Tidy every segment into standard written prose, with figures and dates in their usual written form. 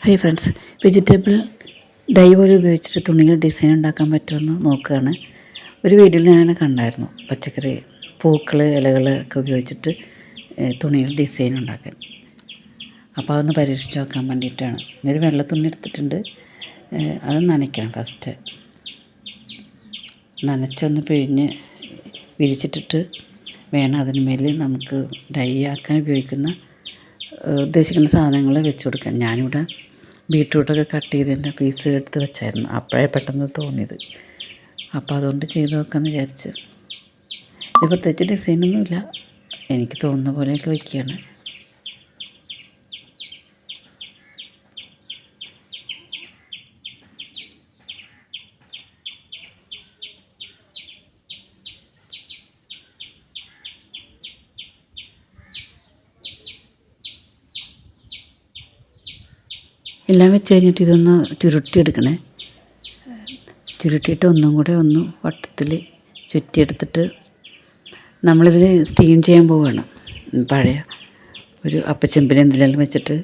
Hi friends, vegetable dye പോലെ ഉപയോഗിച്ചിട്ട് തുണിയിൽ ഡിസൈൻ ഉണ്ടാക്കാൻ പറ്റുമെന്ന് നോക്കുകയാണ്. ഒരു വീഡിയോയിൽ ഞാൻ കണ്ടായിരുന്നു പച്ചക്കറി പൂക്കൾ ഇലകൾ ഒക്കെ ഉപയോഗിച്ചിട്ട് തുണിയിൽ ഡിസൈൻ ഉണ്ടാക്കാൻ. അപ്പോൾ അതൊന്ന് പരീക്ഷിച്ച് നോക്കാൻ വേണ്ടിയിട്ടാണ്. ഒരു വെള്ള തുണി എടുത്തിട്ടുണ്ട്, അത് നനയ്ക്കണം. ഫസ്റ്റ് നനച്ചൊന്ന് പിഴിഞ്ഞ് വിരിച്ചിട്ടിട്ട് വേണം അതിന് മേൽ നമുക്ക് ഡൈ ആക്കാൻ ഉദ്ദേശിക്കുന്ന സാധനങ്ങൾ വെച്ച് കൊടുക്കാൻ. ഞാനിവിടെ ബീട്രൂട്ടൊക്കെ കട്ട് ചെയ്തതിൻ്റെ പീസ് എടുത്ത് വെച്ചായിരുന്നു, അപ്പോഴേ പെട്ടെന്ന് തോന്നിയത്. അപ്പോൾ അതുകൊണ്ട് ചെയ്ത് നോക്കാമെന്ന് വിചാരിച്ച്. ഇത് പ്രത്യേകിച്ച് ഡിസൈനൊന്നുമില്ല, എനിക്ക് തോന്നുന്ന പോലെയൊക്കെ വയ്ക്കുകയാണ്. എല്ലാം വെച്ച് കഴിഞ്ഞിട്ട് ഇതൊന്ന് ചുരുട്ടിയെടുക്കണേ. ചുരുട്ടിയിട്ട് ഒന്നും കൂടെ ഒന്ന് വട്ടത്തിൽ ചുറ്റിയെടുത്തിട്ട് നമ്മളിതിൽ സ്റ്റീം ചെയ്യാൻ പോവുകയാണ്. പഴയ ഒരു അപ്പച്ചെമ്പിൽ എന്തെങ്കിലും വെച്ചിട്ട്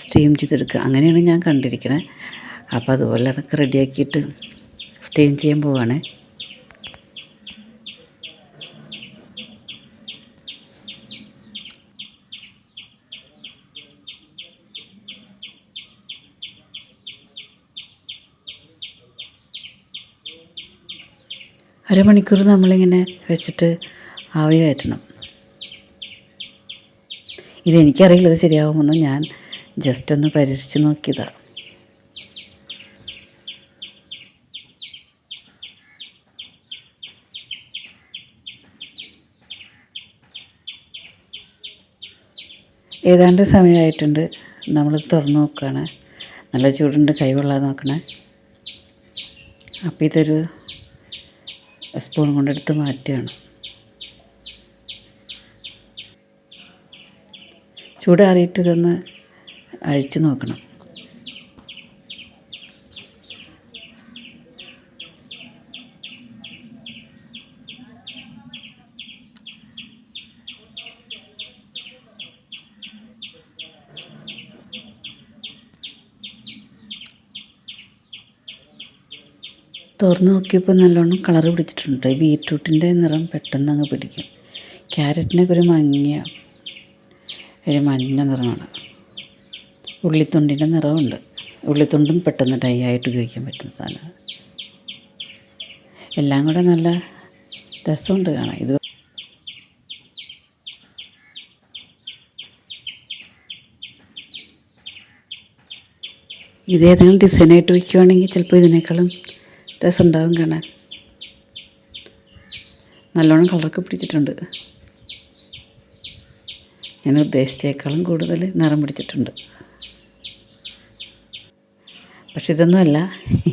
സ്റ്റീം ചെയ്തെടുക്കുക, അങ്ങനെയാണ് ഞാൻ കണ്ടിരിക്കണേ. അപ്പോൾ അതുപോലെ അതൊക്കെ റെഡിയാക്കിയിട്ട് സ്റ്റീം ചെയ്യാൻ പോവുകയാണേ. അരമണിക്കൂർ നമ്മളിങ്ങനെ വെച്ചിട്ട് ആവി കയറ്റണം. ഇതെനിക്കറിയില്ല ഇത് ശരിയാവുമെന്ന്, ഞാൻ ജസ്റ്റ് ഒന്ന് പരീക്ഷിച്ച് നോക്കിയതാണ്. ഏതാണ്ട് സമയമായിട്ടുണ്ട്. നമ്മൾ തുറന്ന് നോക്കുകയാണ്. നല്ല ചൂടുണ്ട്, കൈവെള്ളാതെ നോക്കണേ. അപ്പോൾ ഇതൊരു സ്പൂൺ കൊണ്ടെടുത്ത് മാറ്റുകയാണ്. ചൂടാറിയിട്ട് ഇതൊന്ന് അഴിച്ച് നോക്കണം. തുറന്ന് നോക്കിയപ്പോൾ നല്ലോണം കളറ് പിടിച്ചിട്ടുണ്ട്. ബീറ്റ്റൂട്ടിൻ്റെ നിറം പെട്ടെന്ന് അങ്ങ് പിടിക്കും. ക്യാരറ്റിനൊക്കെ ഒരു മഞ്ഞ നിറമാണ്. ഉള്ളിത്തൊണ്ടിൻ്റെ നിറമുണ്ട്. ഉള്ളിത്തൊണ്ടും പെട്ടെന്ന് ഡൈ ആയിട്ട് ഉപയോഗിക്കാൻ പറ്റുന്ന സാധനമാണ്. എല്ലാം കൂടെ നല്ല രസമുണ്ട് കാണാൻ. ഇതേതെങ്കിലും ഡിസൈനായിട്ട് വയ്ക്കുവാണെങ്കിൽ ചിലപ്പോൾ ഇതിനേക്കാളും രസമുണ്ടാകും കാണാൻ. നല്ലോണം കളറൊക്കെ പിടിച്ചിട്ടുണ്ട്. ഞാൻ ഉദ്ദേശിച്ചേക്കാളും കൂടുതൽ നിറം പിടിച്ചിട്ടുണ്ട്. പക്ഷെ ഇതൊന്നുമല്ല,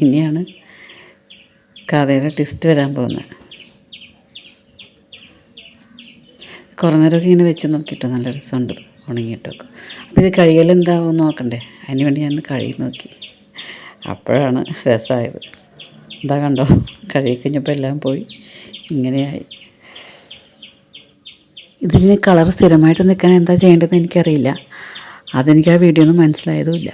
ഇനിയാണ് കഥയുടെ ട്വിസ്റ്റ് വരാൻ പോകുന്നത്. കുറേ നേരമൊക്കെ ഇങ്ങനെ വെച്ച് നോക്കിയിട്ട് നല്ല രസമുണ്ട് ഉണങ്ങിയിട്ടൊക്കെ. അപ്പോൾ ഇത് കഴുകൽ എന്താവും നോക്കണ്ടേ, അതിന് വേണ്ടി ഞാൻ കഴുകി നോക്കി. അപ്പോഴാണ് രസമായത്. എന്താ കണ്ടോ, കഴുകി കഴിഞ്ഞപ്പോൾ എല്ലാം പോയി ഇങ്ങനെയായി. ഇതിന് കളർ സ്ഥിരമായിട്ട് നിൽക്കാൻ എന്താ ചെയ്യേണ്ടതെന്ന് എനിക്കറിയില്ല. അതെനിക്ക് ആ വീഡിയോ ഒന്നും മനസ്സിലായതുമില്ല.